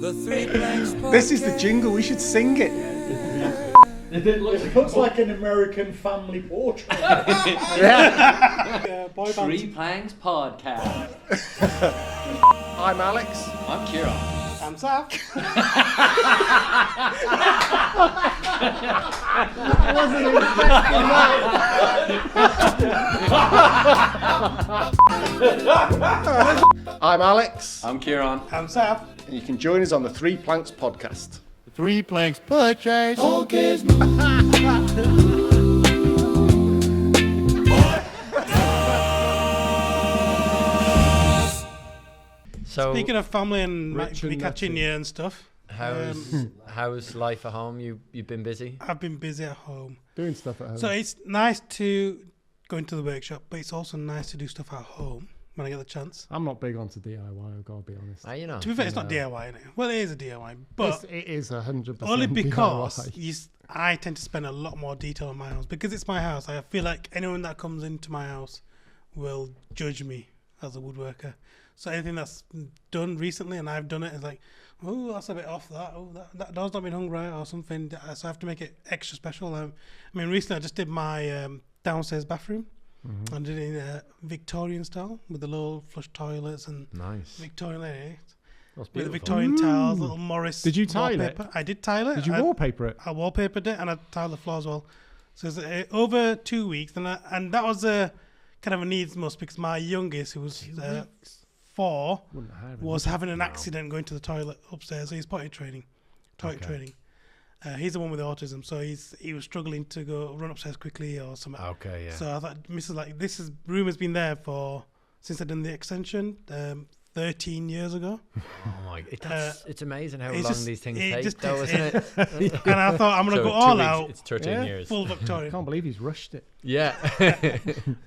This is the jingle, we should sing it. It looks like an American family portrait. Boy band. Three Planks Podcast. I'm Alex. I'm Kieran. I'm Zach. I wasn't expecting that. I'm Alex. I'm Kieran. I'm Zach. And you can join us on the Three Planks Podcast. Three Planks Podcast. So, speaking of family and Rich and catching Nettie. you and stuff, how's life at home? You've been busy? I've been busy at home. Doing stuff at home. So it's nice to go into the workshop, but it's also nice to do stuff at home when I get the chance. I'm not big onto DIY, I've got to be honest. You know. To be fair, it's not DIY, is it? Well, it is a DIY, but It is 100% only because DIY. I tend to spend a lot more detail on my house. Because it's my house, I feel like anyone that comes into my house will judge me as a woodworker. So anything that's done recently and I've done it is like, oh, that's a bit off that. Oh, that door's not been hung right or something. So I have to make it extra special. I mean, recently I just did my downstairs bathroom. Mm-hmm. I did it in Victorian style with the little flush toilets and Nice. Victorian That's with the beautiful. Victorian tiles, little Morris. Did you tile wallpaper. it? I did tile it. Did you wallpaper it? I wallpapered it and I tiled the floor as well. So it's over 2 weeks, and that was a kind of a needs must because my youngest, who was 4, was having an accident going to the toilet upstairs. So he's toilet training. He's the one with the autism, so he was struggling to run upstairs quickly or something. Okay, yeah. So I thought, Mrs. like, room has been there since I done the extension 13 years ago. Oh my! It's amazing how long just- these things it take, just though, takes- isn't it? And I thought I'm gonna So go 2 all weeks, out. It's 13 Yeah. years. Full I Victorian. can't believe he's rushed it. Yeah.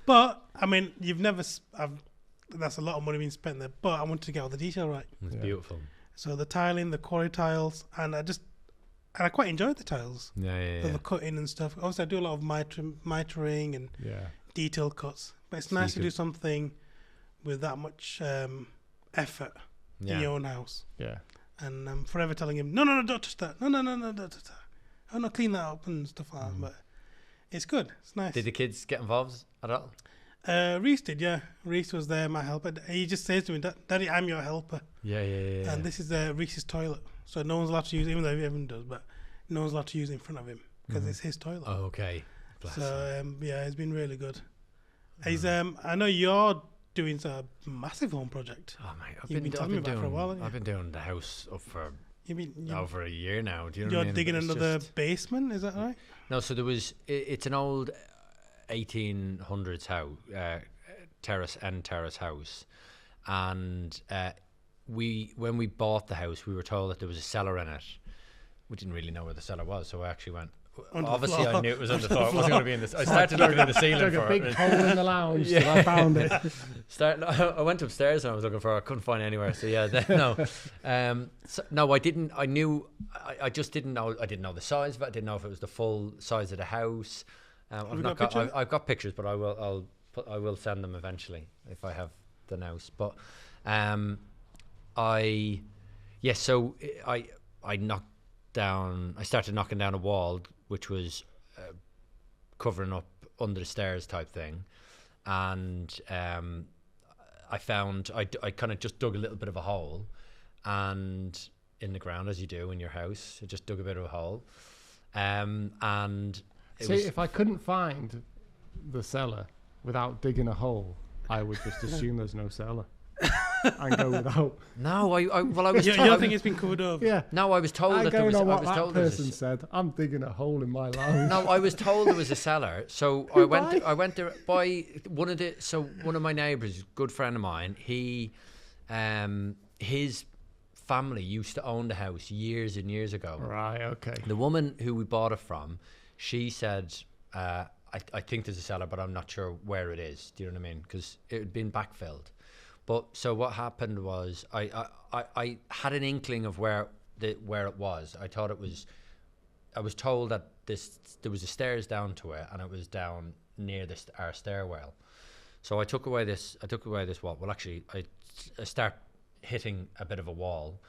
But I mean, that's a lot of money being spent there. But I wanted to get all the detail right. It's beautiful. So the tiling, the quarry tiles, and I quite enjoyed the tiles. Yeah. So the cutting and stuff. Obviously, I do a lot of mitering and detailed cuts. But it's nice to do something with that much effort in your own house. Yeah. And I'm forever telling him, no, don't touch that. No, don't touch that. I'm not clean that up and stuff like that. But it's good. It's nice. Did the kids get involved at all? Reese did, yeah. Reese was there, my helper. He just says to me, Daddy, I'm your helper. Yeah. And this is Reese's toilet. So no one's allowed to use it, even though everyone does, but no one's allowed to use it in front of him because it's his toilet. Oh, okay. Bless him. So, it's been really good. He's, I know you're doing a massive home project. Oh mate, You've been telling me about it for a while, haven't you? I've been doing the house up for You're over a year now. Do you know what I mean? digging It's another just- basement, is that right? No, so there was. It's an old 1800s house, terrace house, and when we bought the house, we were told that there was a cellar in it. We didn't really know where the cellar was, so I actually went. Under the Obviously, floor. I knew it was under the floor. It wasn't going to be in this. I started looking in the ceiling Dug for a big it. hole in the lounge till I found it. I went upstairs and I was looking for it. I couldn't find it anywhere. So no, I didn't. I knew. I just didn't know. I didn't know the size of it. I didn't know if it was the full size of the house. Have you got pictures? I've got pictures, but I will send them eventually if I have the house. But I knocked down. I started knocking down a wall, which was covering up under the stairs type thing, and I found I kind of just dug a little bit of a hole, and in the ground, as you do in your house, I just dug a bit of a hole, and it See, was, if I couldn't find the cellar without digging a hole, I would just assume there's no cellar and go without. no, I was You told. don't think it's been covered over? Yeah. No, I was told I that there don't was. know I what was that told there was person a, said. I'm digging a hole in my lounge. No, I was told there was a cellar. So I went there by one of my neighbours, good friend of mine. He, his family used to own the house years and years ago. Right, okay. The woman who we bought it from, she said, I think there's a cellar, but I'm not sure where it is. Do you know what I mean? Because it had been backfilled. But so what happened was I had an inkling of where it was. I thought it was. I was told that there was a stairs down to it, and it was down near our stairwell. So I took away this wall. Well, actually, I start hitting a bit of a wall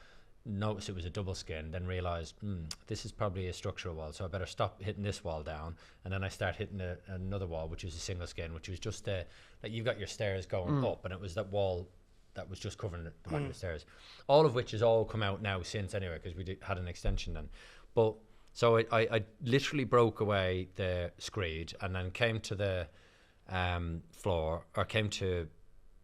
noticed it was a double skin, then realised this is probably a structural wall, so I better stop hitting this wall down. And then I start hitting another wall, which was a single skin, which was just like you've got your stairs going up, and it was that wall that was just covering the back of the stairs. All of which has all come out now since anyway, because we had an extension then. But so I literally broke away the screed and then came to the floor, or came to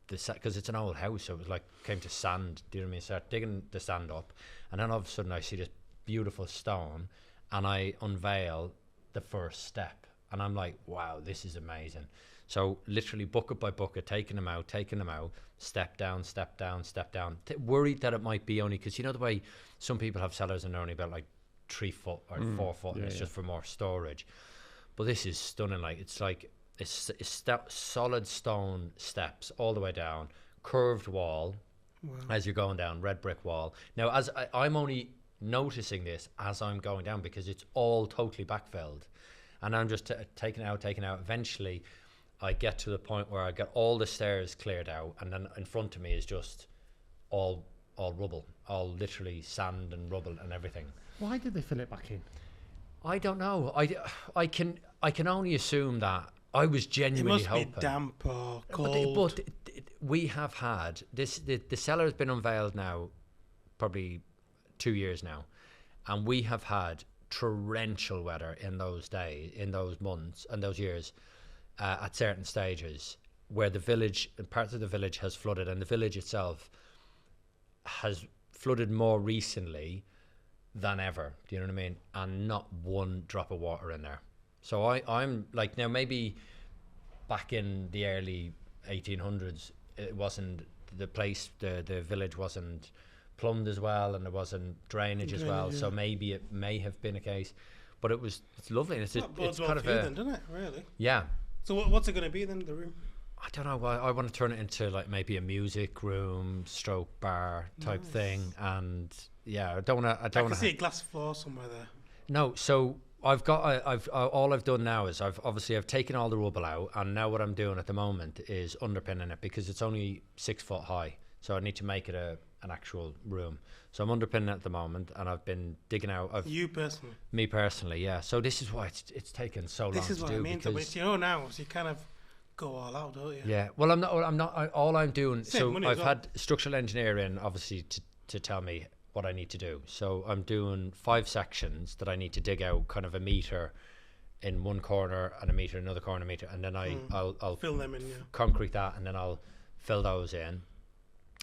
because it's an old house, so it was like came to sand. Do you know what I mean? Start digging the sand up, and then all of a sudden I see this beautiful stone, and I unveil the first step, and I'm like, wow, this is amazing. So literally bucket by bucket, taking them out, step down, step down, step down. Worried that it might be only because you know the way some people have cellars and they're only about like 3 foot or 4 foot, and it's just for more storage. But this is stunning. Like it's solid stone steps all the way down, curved wall as you're going down, red brick wall. Now, as I'm only noticing this as I'm going down because it's all totally backfilled, and I'm just taking it out. Eventually, I get to the point where I get all the stairs cleared out, and then in front of me is just all rubble, all literally sand and rubble and everything. Why did they fill it back in? I don't know. I can only assume that. I was genuinely hoping. It must be damp or cold. But we have had this. The cellar has been unveiled now, probably 2 years now, and we have had torrential weather in those days, in those months, and those years, at certain stages where the village, parts of the village has flooded, and the village itself has flooded more recently than ever. Do you know what I mean? And not one drop of water in there. So I'm like, now maybe back in the early 1800s, it wasn't the place, the village wasn't plumbed as well, and there wasn't drainage as well. So maybe it may have been a case, but it's lovely. And it's kind of then, doesn't it? Really? Yeah. So what's it going to be then? The room? I don't know. I want to turn it into like maybe a music room, stroke bar type thing, and yeah, I don't want to. I can see a glass floor somewhere there. No, so I've all I've done now is I've taken all the rubble out, and now what I'm doing at the moment is underpinning it because it's only 6 foot high, so I need to make it an actual room. So I'm underpinning it at the moment, and I've been digging out. You personally? Me personally, yeah. So this is why it's taken so long to do. This is what I mean. So it's now, so you kind of go all out, don't you? Yeah. Well, I'm not. All I'm doing. Same So I've had structural engineer in, obviously, to tell me what I need to do. So I'm doing 5 sections that I need to dig out, kind of a meter in one corner and a meter in another corner, and then I'll fill them in, concrete that, and then I'll fill those in,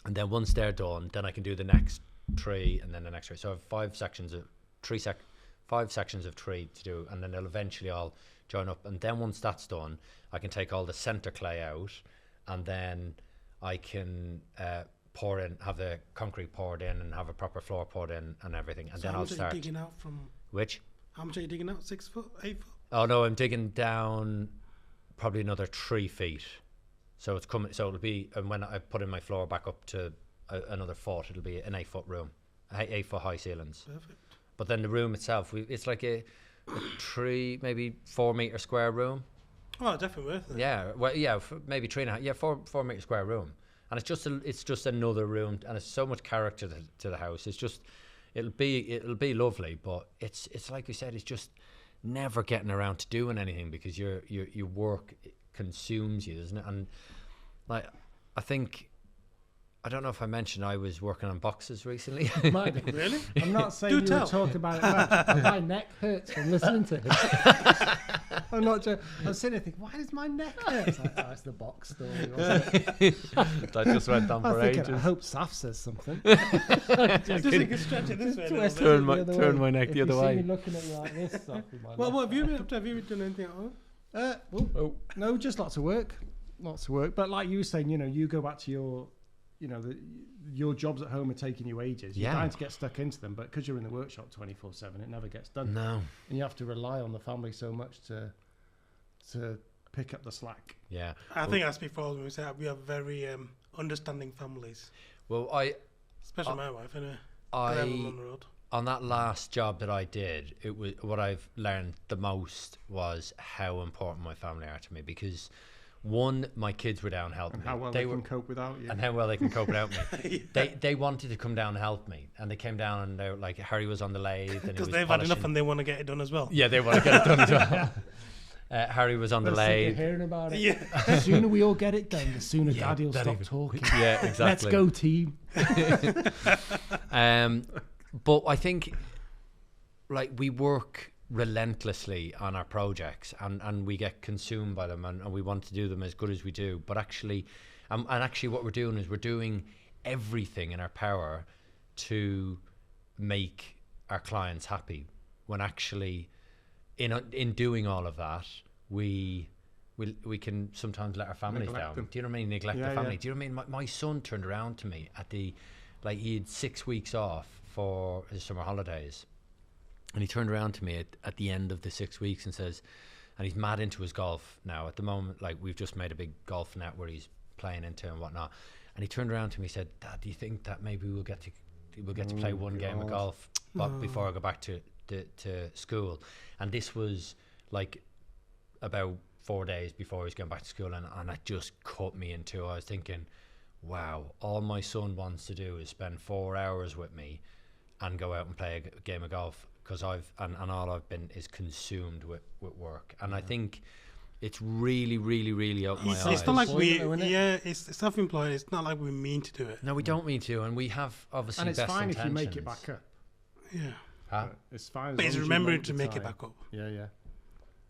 and then once they're done, then I can do the next 3 and then the next 3. So I have 5 sections of 5 sections of 3 to do, and then they'll eventually all join up. And then once that's done, I can take all the center clay out, and then I can have the concrete poured in and have a proper floor poured in and everything, and so then I'll start. How much are you digging out from? Which? How much are you digging out? 6 foot, 8 foot? Oh no, I'm digging down probably another 3 feet. So it's coming. So it'll be, and when I put in my floor back up to another foot, it'll be an 8 foot room, 8 foot high ceilings. Perfect. But then the room itself, it's like a 3, maybe 4 meter square room. Oh, definitely worth it. Yeah, well, yeah, maybe 3.5. Yeah, 4 meter square room. And it's just another room, and it's so much character to the house. It's just, it'll be lovely, but it's like we said, it's just never getting around to doing anything because your work consumes you, doesn't it? And like, I don't know if I mentioned I was working on boxes recently. Really? I'm not saying you were talking about it much, but my neck hurts from listening to it. I'm not joking. I'm sitting there thinking, why does my neck hurt? It's like, oh, it's the box story. That just went on for ages. I hope Saf says something. Just so you can stretch it this way. Turn my neck the other way. If you see me looking at you like this, Saf, well, what have you been up to? Have you done anything at home? No, just lots of work. But like you were saying, you go back to your your jobs at home are taking you ages. You're trying to get stuck into them, but because you're in the workshop 24/7, it never gets done. No. And you have to rely on the family so much to pick up the slack. Yeah. I think that's before we say we have very understanding families. Well, especially my wife, anyway. On that last job that I did, it was what I've learned the most was how important my family are to me, because One, my kids were down helping And me. how well they can cope without you. And how well they can cope without me. They wanted to come down and help me, and they came down and they were like, Harry was on the lathe, and Because they've had enough and they want to get it done as well. Yeah, they want to get it done as well. Harry was on the lathe. Hearing about it. Yeah. The sooner we all get it done, the sooner Daddy will that stop even- talking. Yeah, exactly. Let's go, team. But I think, like, we work relentlessly on our projects, and we get consumed by them, and we want to do them as good as we do. But actually, and actually, what we're doing is we're doing everything in our power to make our clients happy. When actually, in doing all of that, we can sometimes let our families Neglect down. them. Do you know what I mean? Neglect Yeah, the family. yeah. Do you know what I mean? My son turned around to me at the, like, he had 6 weeks off for his summer holidays, and he turned around to me at the end of the 6 weeks and says, and he's mad into his golf now at the moment. Like, we've just made a big golf net where he's playing into and whatnot. And he turned around to me and said, Dad, do you think that maybe we'll get to play one game of golf before I go back to school? And this was like about 4 days before he was going back to school, and that just cut me in two. I was thinking, wow, all my son wants to do is spend 4 hours with me and go out and play a game of golf, because and all I've been is consumed with work. And I think it's really, really, really opened my eyes. It's not like Employment, though, innit? it's self-employed. It's not like we mean to do it. No, we don't mean to, and we have obviously And it's best fine intentions. if you make it back up. Yeah. Huh? But it's fine. as But long it's as you remembering to the make it time. back up. Yeah, yeah.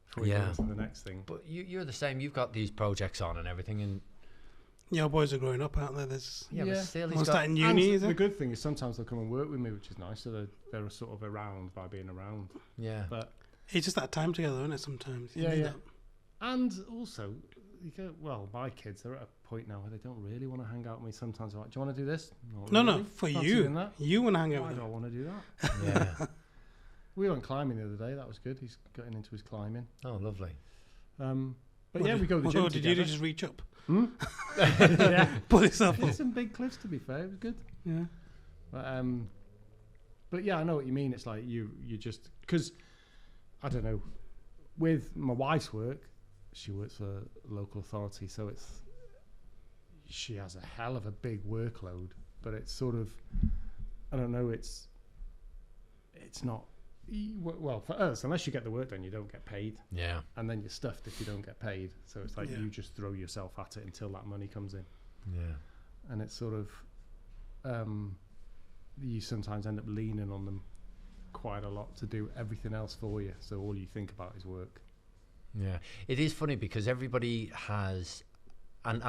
Before you Yeah. go on to the next thing. But you're the same. You've got these projects on and everything, and Your boys are growing up, aren't they? There's but Yeah. still, he's one's got. starting And uni, is the it? good thing is sometimes they'll come and work with me, which is nice. So they're sort of around by being around. Yeah. But It's just that time together, isn't it? Sometimes. You yeah, need yeah. that. And also, my kids, they're at a point now where they don't really want to hang out with me. Sometimes they're like, do you want to do this? Not No, really. no, for Fancy you. doing that? You want to hang out Why with do I them. want to do that? Yeah. We went climbing the other day. That was good. He's getting into his climbing. Oh, lovely. But yeah, we go to the gym What did you do? together. Just reach up? Yeah. Pull yourself Hit up. some big cliffs, to be fair. It was good. Yeah. But yeah, I know what you mean. It's like you just, because I don't know, with my wife's work, she works for a local authority, so she has a hell of a big workload, but it's sort of, I don't know, it's not, well, for us, unless you get the work done, you don't get paid, Yeah. and then you're stuffed if you don't get paid. So it's like Yeah. you just throw yourself at it until that money comes in. Yeah. And it's sort of, you sometimes end up leaning on them quite a lot to do everything else for you, so all you think about is work. Yeah. It is funny because everybody has, and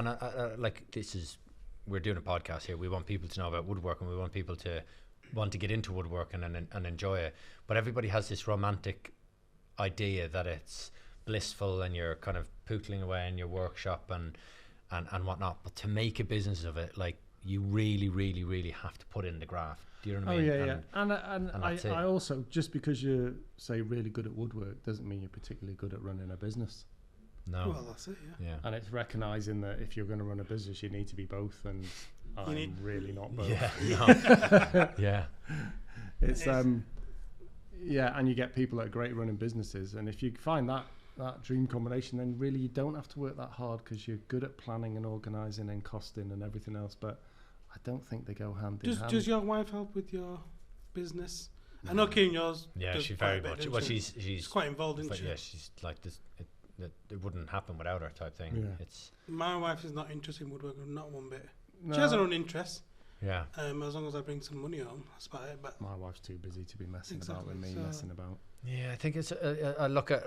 like, this is, we're doing a podcast here. We want people to know about woodworking. We want people to want to get into woodworking and enjoy it. But everybody has this romantic idea that it's blissful and you're kind of pootling away in your workshop and whatnot. But to make a business of it, like, you really, really, really have to put in the graft. Do you know what I mean? Yeah. And that's it. I also, just because you're, say, really good at woodwork doesn't mean you're particularly good at running a business. No. Well, that's it. Yeah. Yeah. And it's recognising that if you're going to run a business, you need to be both, and I'm really not both. Yeah. No. Yeah. It's yeah, and you get people that are great running businesses, and if you find that dream combination, then really you don't have to work that hard because you're good at planning and organising and costing and everything else. But I don't think they go hand in hand. Does your wife help with your business? I know Kieran, yours. Yeah, does she quite a very bit, much. doesn't Well, she? she's She's quite involved, isn't she? yeah, she's like this. It wouldn't happen without her type thing. Yeah. It's My wife is not interested in woodworking, not one bit. No, She has her own interests. yeah. As long as I bring some money home, that's about it. But my wife's too busy to be messing about with Exactly, me so- messing about. Yeah, I think it's. I look at.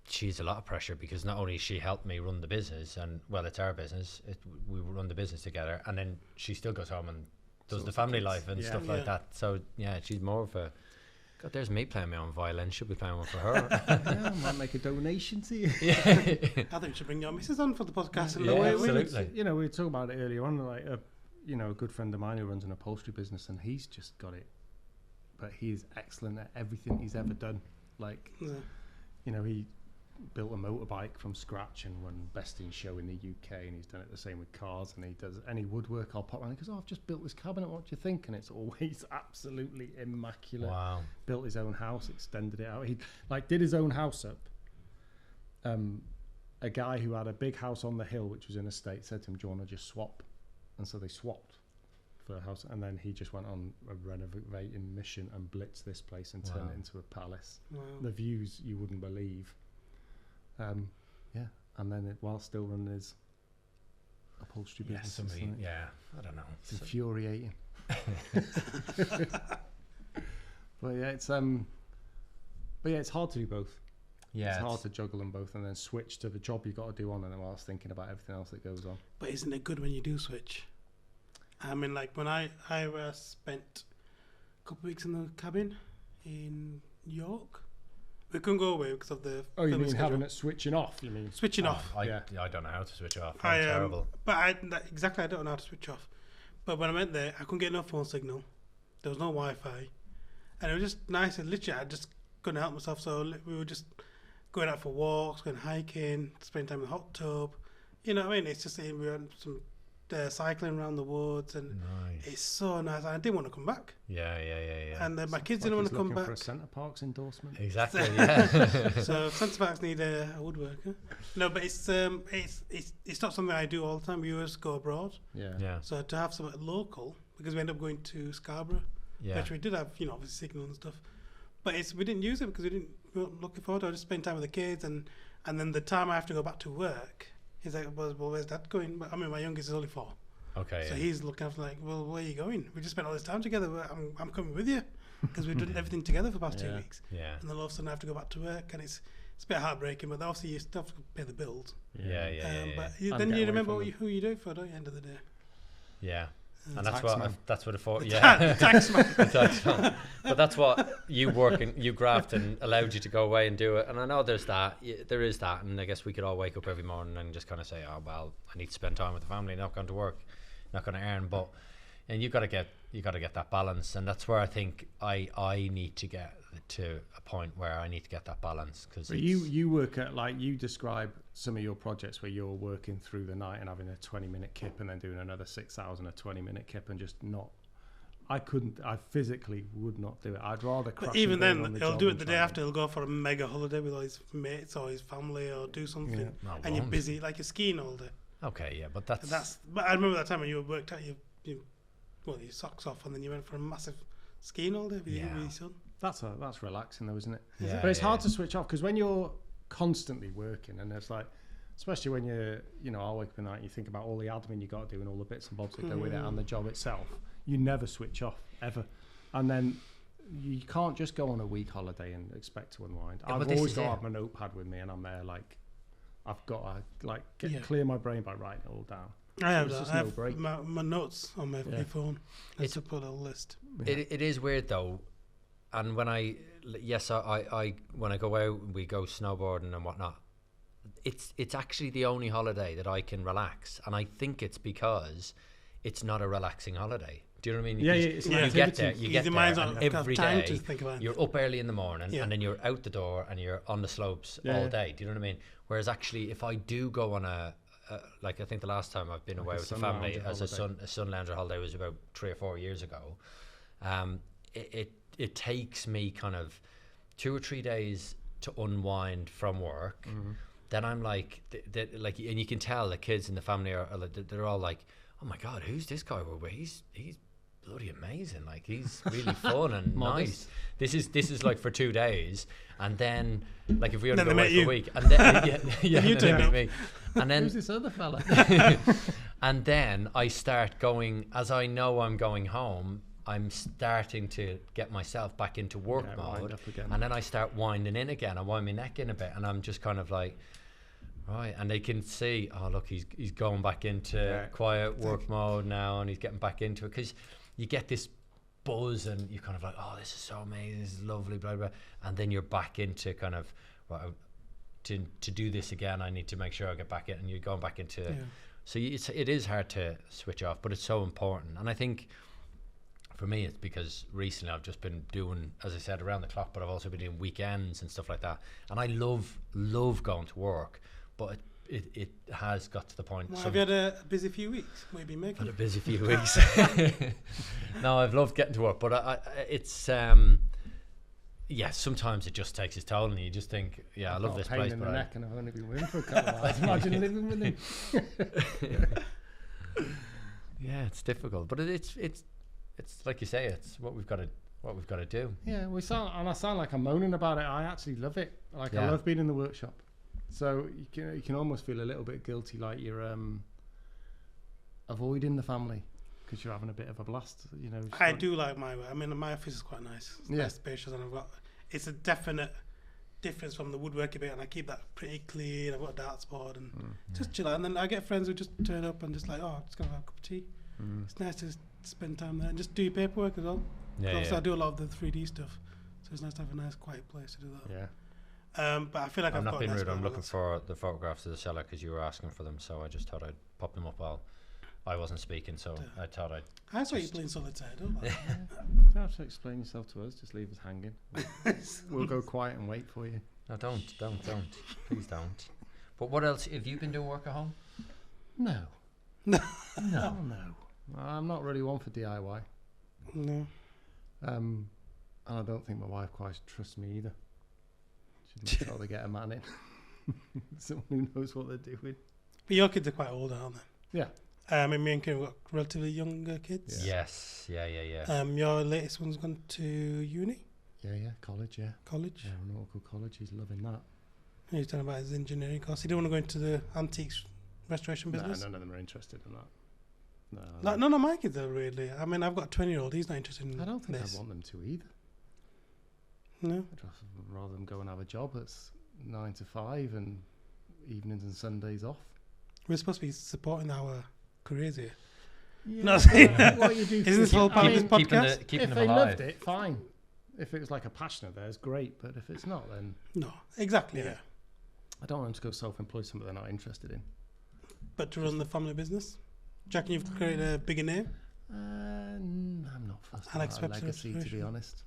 She's a lot of pressure because not only she helped me run the business, and well, it's our business. We run the business together, and then she still goes home and does Sorts the of family kids. life and Yeah. stuff like Yeah. that. So yeah, she's more of a. God, there's me playing my own violin. Should be playing one for her. Yeah, I might make a donation to you. I think we should bring your missus on for the podcast. Yeah, No, absolutely. we were talking about it earlier on. Like a good friend of mine who runs an upholstery business, and he's just got it. But he's excellent at everything he's ever done. Like, Yeah. he built a motorbike from scratch and won best in show in the UK, and he's done it the same with cars. And he does any woodwork. I'll pop around. He goes, "Oh, I've just built this cabinet. What do you think?" And it's always absolutely immaculate. Wow. Built his own house, extended it out. He did his own house up. a guy who had a big house on the hill, which was in a state, said to him, "Do you want to just swap?" And so they swapped for a house, and then he just went on a renovating mission and blitzed this place and turned it into a palace. Wow. The views you wouldn't believe. And then while still running his upholstery business. I don't know. It's infuriating. But it's hard to do both. Yeah, it's hard to juggle them both and then switch to the job you've got to do on, and then whilst thinking about everything else that goes on. But isn't it good when you do switch? I mean, like when I spent a couple of weeks in the cabin in York. We couldn't go away because of the. Oh, you mean schedule. having it switching off? You mean switching off? I don't know how to switch off. I'm terrible. But I don't know how to switch off. But when I went there, I couldn't get no phone signal. There was no Wi-Fi, and it was just nice. And literally, I just couldn't help myself. So we were just going out for walks, going hiking, spending time in the hot tub. You know what I mean? It's just we went some cycling around the woods, and it's so nice. I didn't want to come back. Yeah. And then my kids didn't want to come back. For a Centre Parks endorsement. Exactly. Yeah. So Centre Parks need a woodworker. No, but it's not something I do all the time. We always go abroad. Yeah. So to have something local, because we ended up going to Scarborough, which we did have, obviously signal and stuff. But we didn't use it because we weren't looking forward to it. I just spent time with the kids, and then the time I have to go back to work, he's like, well, where's that going? But I mean, my youngest is only 4. Okay. So he's looking after like, well, where are you going? We just spent all this time together. I'm coming with you because we've done everything together for the past 2 weeks. Yeah. And then all of a sudden I have to go back to work, and it's a bit heartbreaking, but obviously you still have to pay the bills. Yeah. But then you remember who you do it for, don't you, at the end of the day? Yeah. And that's what I thought. Tax man. Tax man. But that's what you grafting allowed you to go away and do it. And I know there is that, and I guess we could all wake up every morning and just kind of say, oh well, I need to spend time with the family, not going to work, not going to earn. And you got to get that balance, and that's where I think I need to get to a point where I need to get that balance. Because you work at, like, you describe some of your projects where you're working through the night and having a 20-minute kip and then doing another 6 hours and a 20-minute kip, and just not. I physically would not do it. I'd rather crash. But even then, he'll do it the day after. He'll go for a mega holiday with all his mates or his family, or do something, and you're busy, like you're skiing all day. Okay, yeah, but that's. But I remember that time when you worked out your socks off, and then you went for a massive skiing all day with your son. That's relaxing though, isn't it? Yeah, but it's hard to switch off, because when you're constantly working, and it's like, especially when I'll wake up at night, you think about all the admin you got to do and all the bits and bobs that go with it, and the job itself. You never switch off ever, and then you can't just go on a week holiday and expect to unwind. I've always got to have my notepad with me, and I'm there like I've got to clear my brain by writing it all down. I have that. I have my notes on my phone. It's a put a list. It is weird though, and when I when I go out, we go snowboarding and whatnot. It's actually the only holiday that I can relax, and I think it's because it's not a relaxing holiday. Do you know what I mean? You get there, and every day you're up early in the morning, and then you're out the door and you're on the slopes all day. Do you know what I mean? Whereas actually, if I do go on like I think the last time I've been away with the family as a sun lounger holiday was about 3 or 4 years ago. It takes me kind of 2 or 3 days to unwind from work. Mm-hmm. Then I'm like, and you can tell the kids in the family they're all like, oh my god, who's this guy we're with? He's bloody amazing. Like, he's really fun and nice. This is like for 2 days, and then like if we only go away for a week, and then you take me, and then who's this other fella? And then I start going, as I know I'm going home, I'm starting to get myself back into work mode, and then I start winding in again. I wind my neck in a bit, and I'm just kind of like, right, and they can see, oh look, he's going back into quiet work mode now, and he's getting back into it, because you get this buzz, and you're kind of like, oh, this is so amazing, this is lovely, blah blah, and then you're back into kind of, right, to do this again, I need to make sure I get back in, and you're going back into. So it is hard to switch off, but it's so important, and I think. For me, it's because recently I've just been doing, as I said, around the clock, but I've also been doing weekends and stuff like that. And I love going to work, but it has got to the point. Well, have you had a busy few weeks? What have you been making? Had a busy few weeks. No, I've loved getting to work, but it's yeah, sometimes it just takes its toll, and you just think, yeah, I I've love got this a pain place, in but the I, neck, and I've only been with him for a couple of hours. Imagine living with him. yeah, it's difficult, but it's like you say, it's what we've got to do. Yeah, I sound like I'm moaning about it. I actually love it. Like I Yeah. love being in the workshop. So you can almost feel a little bit guilty, like you're avoiding the family because you're having a bit of a blast. You know. I do like my work. I mean, my office is quite nice. It's Yeah. nice, spacious, and it's a definite difference from the woodworking bit, and I keep that pretty clean. I've got a darts board and just chill out. And then I get friends who just turn up and just like, oh, just gonna have a cup of tea. It's nice to spend time there and just do your paperwork as well. Yeah, Obviously, yeah. I do a lot of the 3D stuff, so it's nice to have a nice quiet place to do that. Yeah. But I feel like I'm I've not got being a nice rude. I'm looking balance. for the photographs of the cellar because you were asking for them, so I just thought I'd pop them up while I wasn't speaking. So I thought I'd. I saw you playing solitaire, don't I? You don't have to explain yourself to us. Just leave us hanging. We'll go quiet and wait for you. No, don't, please don't. But what else? Have you been doing work at home? No. No. No. I'm not really one for DIY. No. And I don't think my wife quite trusts me either. She'd much rather get a man in. Someone who knows what they're doing. But your kids are quite old, aren't they? Yeah. I mean, me and Kieran have got relatively younger kids. Yeah. Yes. Yeah. Your latest one's gone to uni, Yeah. College, yeah. college. Aeronautical college. He's loving that. He's talking about his engineering course. He didn't want to go into the antiques restoration business. No, none of them are interested in that. No. Like, none of my kids are really. I mean, I've got a 20-year-old. He's not interested in I don't think this. I want them to either. No. I'd rather them go and have a job that's 9 to 5 and evenings and Sundays off. We're supposed to be supporting our careers here. Yeah, No, see, what you do isn't this whole part of this podcast? Keeping if them they alive. loved it, fine. If it was like a passion of theirs, great. But if it's not, then No, exactly. Yeah. Yeah. I don't want them to go self-employed something they're not interested in. But to run the family business, do you reckon you've created a bigger name? I'm not fussed Alex about a Webster legacy, to be Restoration. honest.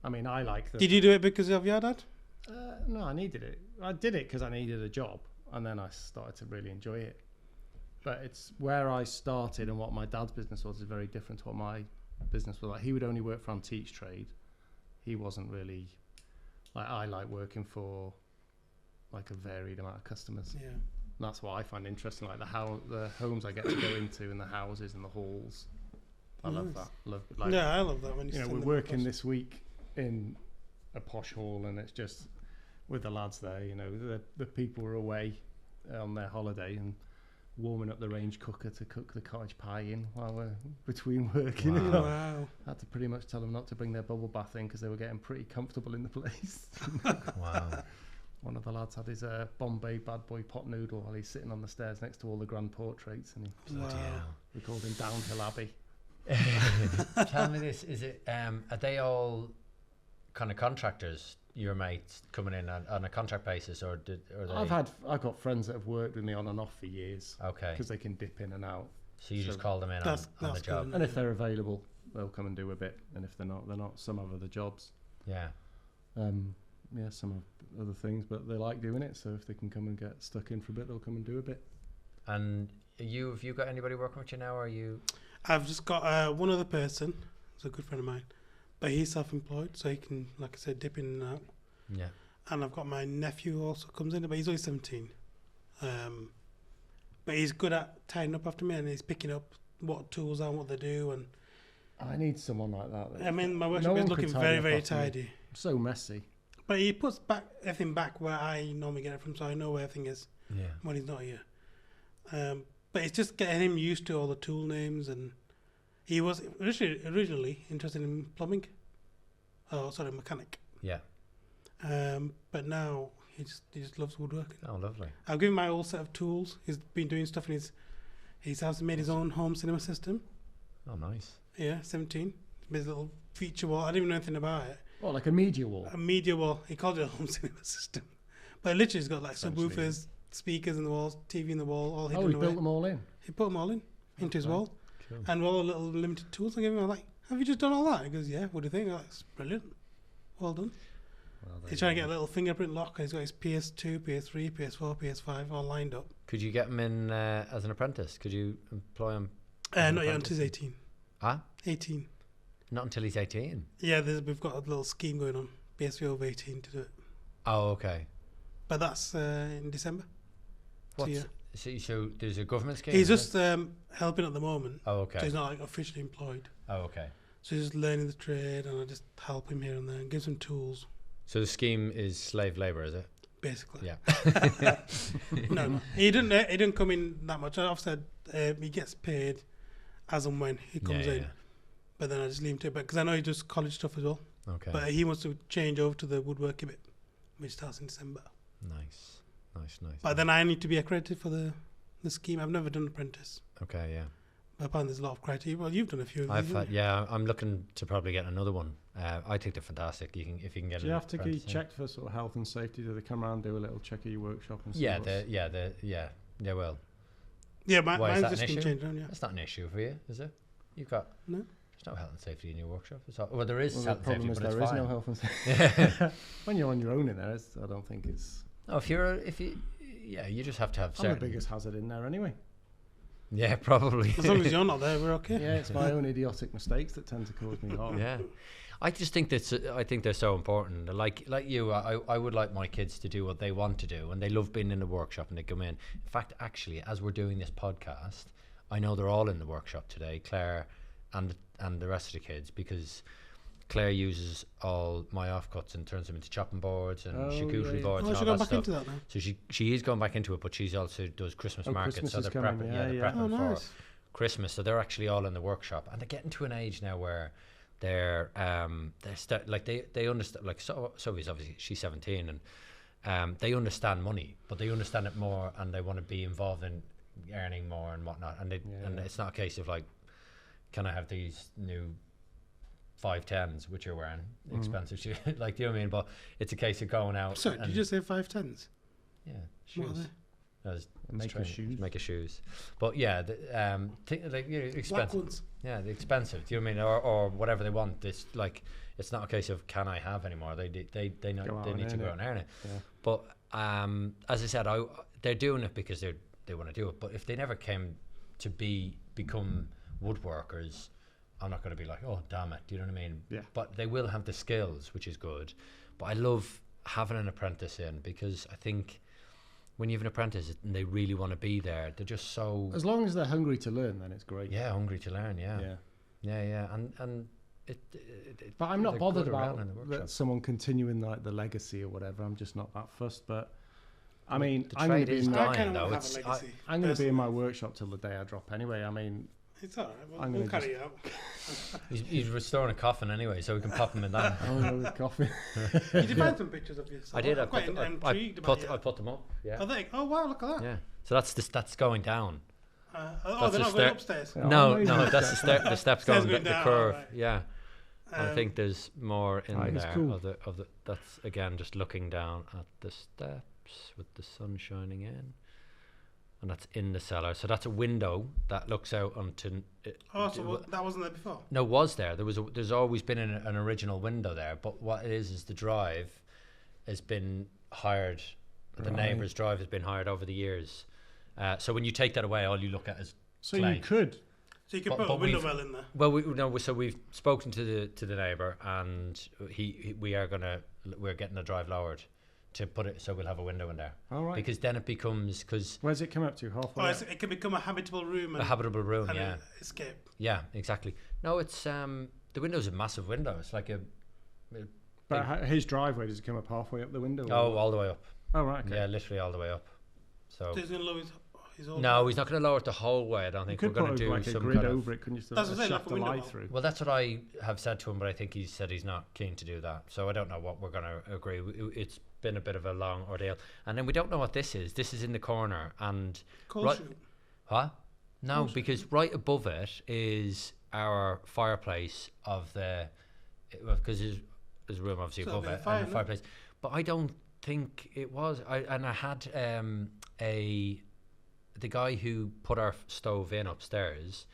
I mean, I like the... Did you do it because of your dad? No, I needed it. I did it because I needed a job, and then I started to really enjoy it. But it's where I started and what my dad's business was is very different to what my business was like. He would only work for antiques trade. He wasn't really... Like, I like working for like a varied amount of customers. Yeah. And that's what I find interesting, like the homes I get to go into and the houses and the halls. I love Nice. that. Like, Yeah, I love that when you you know, send we're them working across. this week in a posh hall, and it's just with the lads there. You know, the people are away on their holiday and warming up the range cooker to cook the cottage pie in while we're between working. Wow. You know? Wow. I had to pretty much tell them not to bring their bubble bath in because they were getting pretty comfortable in the place. Wow. One of the lads had his Bombay bad boy pot noodle while he's sitting on the stairs next to all the grand portraits, and Bloody hell. we called him Downhill Abbey. Tell me this: is it? Are they all kind of contractors? Your mates coming in on a contract basis, or they? I've got friends that have worked with me on and off for years Okay, because they can dip in and out, so you just so call them in on That's the good, job. isn't and if they're available, they'll come and do a bit, and if they're not, they're not. Some have other jobs, Yeah. some have other things, but they like doing it. So if they can come and get stuck in for a bit, they'll come and do a bit. And have you got anybody working with you now? Or are you? I've just got one other person. He's a good friend of mine, but he's self-employed, so he can, like I said, dip in and out. Yeah. And I've got my nephew who also comes in, but he's only 17. But he's good at tying up after me, and he's picking up what tools are and what they do. And I need someone like that. I mean, my No workshop one is could looking tidy very, up very after me. tidy. So messy. But he puts everything back where I normally get it from, so I know where everything is Yeah. when he's not here. But it's just getting him used to all the tool names, and he was originally interested in plumbing. Oh, sorry, mechanic. Yeah. But now he just loves woodworking. Oh, lovely. I've given him my old set of tools. He's been doing stuff in his house. He made his own home cinema system. Oh, nice. Yeah, 17. Made his little feature wall. I didn't even know anything about it. Oh, like a media wall. A media wall. He called it a home cinema system. But literally, he's got like Essentially. subwoofers, speakers in the walls, TV in the wall, all Oh, hidden he away. built them all in. He put them all in into his Okay. wall. Cool. And all the little limited tools I gave him. I'm like, have you just done all that? He goes, yeah. What do you think? I'm like, it's brilliant. Well done. Well, there He's you trying to go. get a little fingerprint lock. He's got his PS2, PS3, PS4, PS5 all lined up. Could you get him in as an apprentice? Could you employ him? As an Not yet apprentice? until he's 18. Huh? 18. Not until he's 18. Yeah, we've got a little scheme going on basically over 18 to do it. Oh, okay. But that's in December. What's, yeah. So there's a government scheme? He's is just helping at the moment. Oh, okay. So he's not like officially employed. Oh, okay. So he's just learning the trade, and I just help him here and there and give him tools, So the scheme is slave labour, is it? basically. Yeah. No, he didn't come in that much. I've said he gets paid as and when he comes in, but then I just leave him to it because I know he does college stuff as well. Okay. But he wants to change over to the woodworking bit, which starts in December. Nice. But then I need to be accredited for the scheme. I've never done apprentice. Okay, yeah. But apparently there's a lot of criteria. Well, you've done a few of these, haven't you? Yeah, I'm looking to probably get another one. I think they're fantastic. If you can get. Do you have to apprentice get checked for sort of health and safety? Do they come around and do a little check of your workshop and see Yeah, what's- they will. Yeah, Why, is mine's that just an been issue? changed on, yeah. That's not an issue for you, is it? You've got No. There's no health and safety in your workshop. Well, there is Well, health the and problem safety, is but there it's is fine. no health and safety. When you're on your own in there, I don't think it's. No, you just have to have I'm certain. the biggest hazard in there anyway. Yeah, probably. As long as you're not there, we're okay. Yeah, it's my own idiotic mistakes that tend to cause me harm. Yeah, I just think I think they're so important. Like you, I would like my kids to do what they want to do, and they love being in the workshop and they come in. In fact, actually, as we're doing this podcast, I know they're all in the workshop today, Claire and the rest of the kids, because Claire uses all my offcuts and turns them into chopping boards and charcuterie boards Oh, and she's all going that back stuff. into that now. So she is going back into it, but she's also does Christmas markets, Christmas so is they're coming, prepping, yeah, they're yeah. prepping Oh, for nice. Christmas. So they're actually all in the workshop, and they're getting to an age now where they're they understand. Like Sophie's obviously she's 17, and they understand money, but they understand it more, and they want to be involved in earning more and whatnot. And it's not a case of like, can I have these new 510s which you're wearing, expensive shoes? Like, do you know what I mean? But it's a case of going out. Sorry, did you just say 510s? Yeah, What are shoes. they? Make your shoes. But yeah, expensive. Black ones. Yeah, the expensive. Do you know what I mean? Or whatever they want. This like, it's not a case of can I have anymore. They know Go out they and need to earn go it. out and earn it. Yeah. But as I said, they're doing it because they want to do it. But if they never came to become woodworkers, I'm not going to be like, oh damn it. Do you know what I mean? Yeah. But they will have the skills, which is good. But I love having an apprentice in, because I think when you have an apprentice and they really want to be there, they're just so As long as they're hungry to learn, then it's great. hungry to learn. Yeah. Yeah, and it But I'm not they're bothered good around about in the workshop. that someone continuing like the legacy or whatever. I'm just not that fussed. But I mean, the I'm going trade to be is in I my, dying kind of though. want to It's have a legacy. I'm going to be in my workshop till the day I drop anyway. I mean, It's alright. I'm We'll gonna carry it out. he's restoring a coffin anyway, so we can pop him in that. oh no, with coffee. Did you find some pictures of yourself? I did. I'm quite intrigued about I it. put them up. Yeah. Are they? Oh wow! Look at that. Yeah. So that's going down. They're the not stair- going upstairs. Yeah. No, amazing. that's the steps Stairs going going the down, curve. right. Yeah. I Um, think there's more in Right, it's there cool. of the. That's again just looking down at the steps with the sun shining in, and that's in the cellar. So that's a window that looks out onto. Oh, so that wasn't there before. No, was there? There's always been an original window there, but what it is the drive has been hired. The Right. neighbour's drive has been hired over the years. So when you take that away, all you look at is So clay. you could. So you could But- put a but window we've- well in there. Well, so we've spoken to the neighbour, and we're getting the drive lowered to put it so we'll have a window in there, All right. because then it becomes Where's it come up to? Halfway. Oh, up? it can become a habitable room a and, habitable room. and Yeah, an escape. yeah, exactly. No, it's the window's a massive window. It's like a But his driveway, does it come up halfway up the window? or oh, what? all the way up. Oh right. Okay. Yeah, literally all the way up. So So he's going to lower his old no, he's not going to lower it the whole way. I don't You think could we're going put to do like a some grid kind of. over it, couldn't you? So That's that what I'm saying, shaft like a of window light well. through. Well, that's what I have said to him, but I think he said he's not keen to do that. So I don't know what we're going to agree. It's been a bit of a long ordeal, and then we don't know what this is. This is in the corner, and coal right- chute. huh? No, because right above it is our fireplace of the, because there's a room obviously So above it'll be it a fire, and the no? fireplace. But I don't think it was. I had the guy who put our stove in upstairs.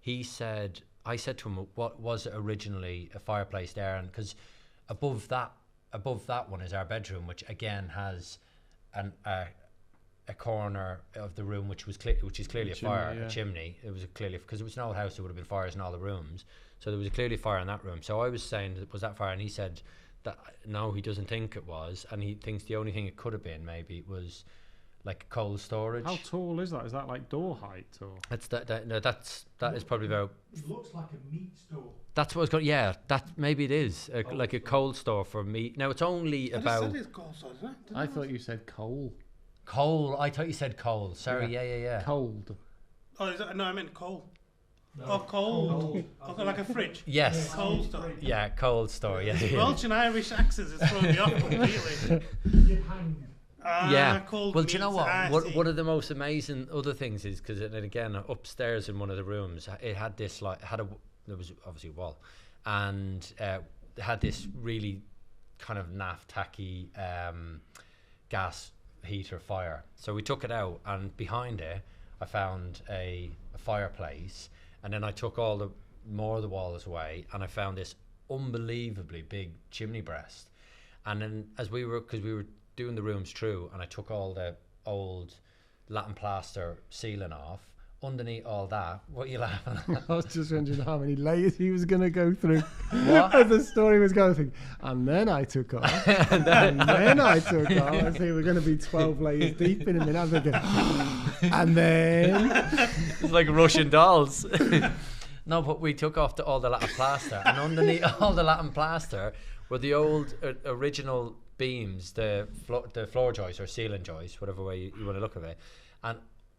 He said, I said to him, what was it originally a fireplace there? And because above that one is our bedroom, which again has a corner of the room which is clearly a chimney, fire, yeah. a chimney. It was clearly, because it was an old house, there would have been fires in all the rooms. So there was clearly fire in that room. So I was saying, was that fire? And he said that no, he doesn't think it was, and he thinks the only thing it could have been maybe was like cold storage. How tall is that? Is that like door height or? That's that is probably about. It looks like a meat store. That's what I was going. Yeah, that maybe it is like a cold store for meat. Now it's only about. I just said it's cold store, didn't I? I thought you said coal. Coal. I thought you said coal. Sorry. Yeah. Cold. Oh, no, I meant coal. Oh, cold. Okay, like a fridge. Yes. Cold store. Yeah, cold store. Yeah. Welsh and Irish accents is throwing me off completely. You'd hang. Yeah. Cold Well, do you know meats, what? I see. One of the most amazing other things is because, and again, upstairs in one of the rooms, it had this there was obviously a wall, and it had this really kind of naff, tacky gas heater fire. So we took it out, and behind it, I found a fireplace, and then I took more of the walls away, and I found this unbelievably big chimney breast. And then because we were doing the rooms through, and I took all the old Latin plaster ceiling off. Underneath all that, what are you laughing at? I was just wondering how many layers he was going to go through. What? As the story was going through. And then I took off. and then I took off. I think we're going to be 12 layers deep in a minute. I'm thinking, and then... It's like Russian dolls. No, but we took off all the Latin plaster, and underneath all the Latin plaster were the old original beams, the floor joists or ceiling joists, whatever way you want to look at it. And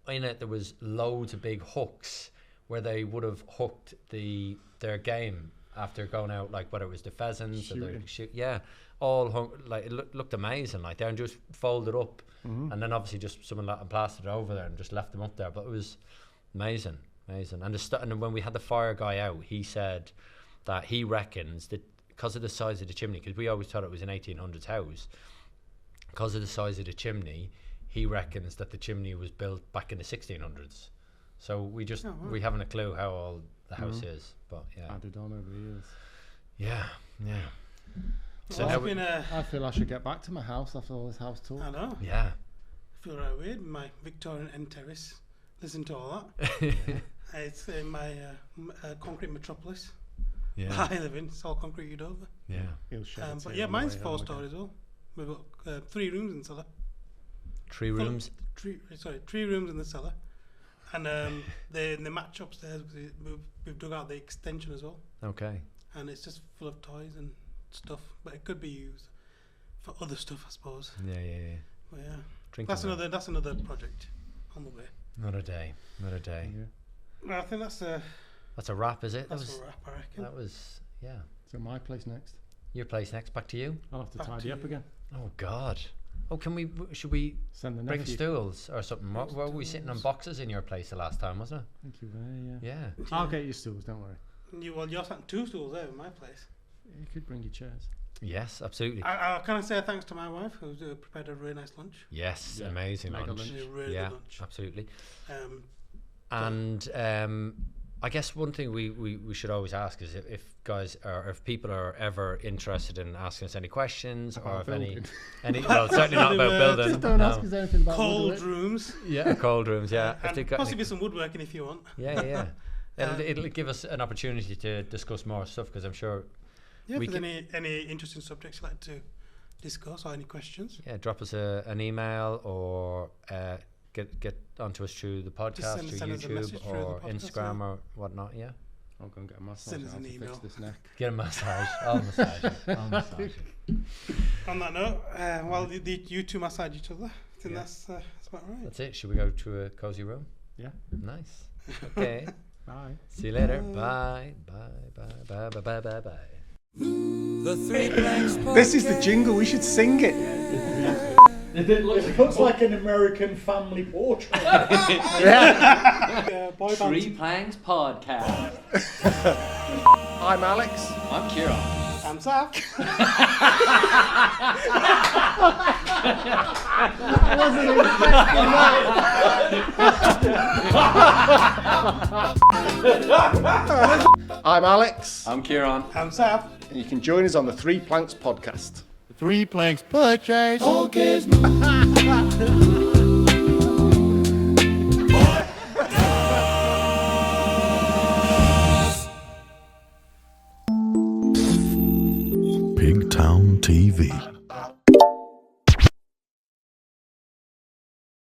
in it there was loads of big hooks where they would have hooked their game after going out, like whether it was the pheasants or the all hung, like it looked amazing, like they just folded up, and then obviously just someone Latin plastered it over there and just left them up there. But it was amazing. And and when we had the fire guy out, he said that he reckons that because of the size of the chimney, because we always thought it was an 1800s house, because of the size of the chimney, he reckons that the chimney was built back in the 1600s. So we haven't a clue how old the house is, but yeah. Added on over the years. Yeah. So Well, I feel I should get back to my house after all this house talk. I know. Yeah. I feel right weird. My Victorian end terrace. Listen to all that. It's in my concrete metropolis. Yeah. I live in. It's all concreted over. Yeah. He'll shed a But tear yeah, on the mine's way home 4-story again. as well. We've got 3 rooms in the cellar. 3 rooms. 3 rooms in the cellar. And the match upstairs, we've dug out the extension as well. Okay. And it's just full of toys and stuff. But it could be used for other stuff, I suppose. Yeah. But yeah. Drinking That's another project on the way. Not a day. Yeah. Well, I think that's a wrap, is it? that's a wrap, I reckon. That was yeah. So my place next. Your place next. Back to you. I'll have to Back tidy to up you. again. Oh God. Oh, should we Send the bring nephew. stools or something? What were we sitting on boxes in your place the last time, wasn't it? Thank you very Yeah. I'll get you stools, don't worry. You're sat 2 stools there in my place. You could bring your chairs. Yes, absolutely. Can I say thanks to my wife who's prepared a really nice lunch? Yes, Yeah. amazing Mega lunch. lunch. She did a really Yeah, good lunch. absolutely. Um, And I guess one thing we should always ask is if guys or if people are ever interested in asking us any questions or if building. any well certainly not about building. Just don't ask us anything about cold woodwork. rooms. Yeah, cold rooms. Yeah, if And they've got any- possibly some woodworking if you want. yeah. It'll give us an opportunity to discuss more stuff because I'm sure. Yeah, We if there's any interesting subjects you'd like to discuss or any questions. Yeah, drop us an email or get onto us through the podcast, send through us a message YouTube through the or podcast, Instagram or whatnot. Yeah, I'll go and get a massage Send us now an to fix email. this neck. get a massage. I'll massage it. I'll massage it. On that note, while you two massage each other, I think Yeah. that's about right. That's it. Should we go to a cozy room? Yeah. Nice. Okay. Bye. See you later. Bye. Bye. This is the jingle. We should sing it. It looks like an American family portrait. Boy Three band. Planks Podcast. I'm Alex. I'm Kieran. I'm Zach. I'm Alex. I'm Kieran. I'm Zach. And you can join us on the 3 Planks podcast. 3 Planks Podcast.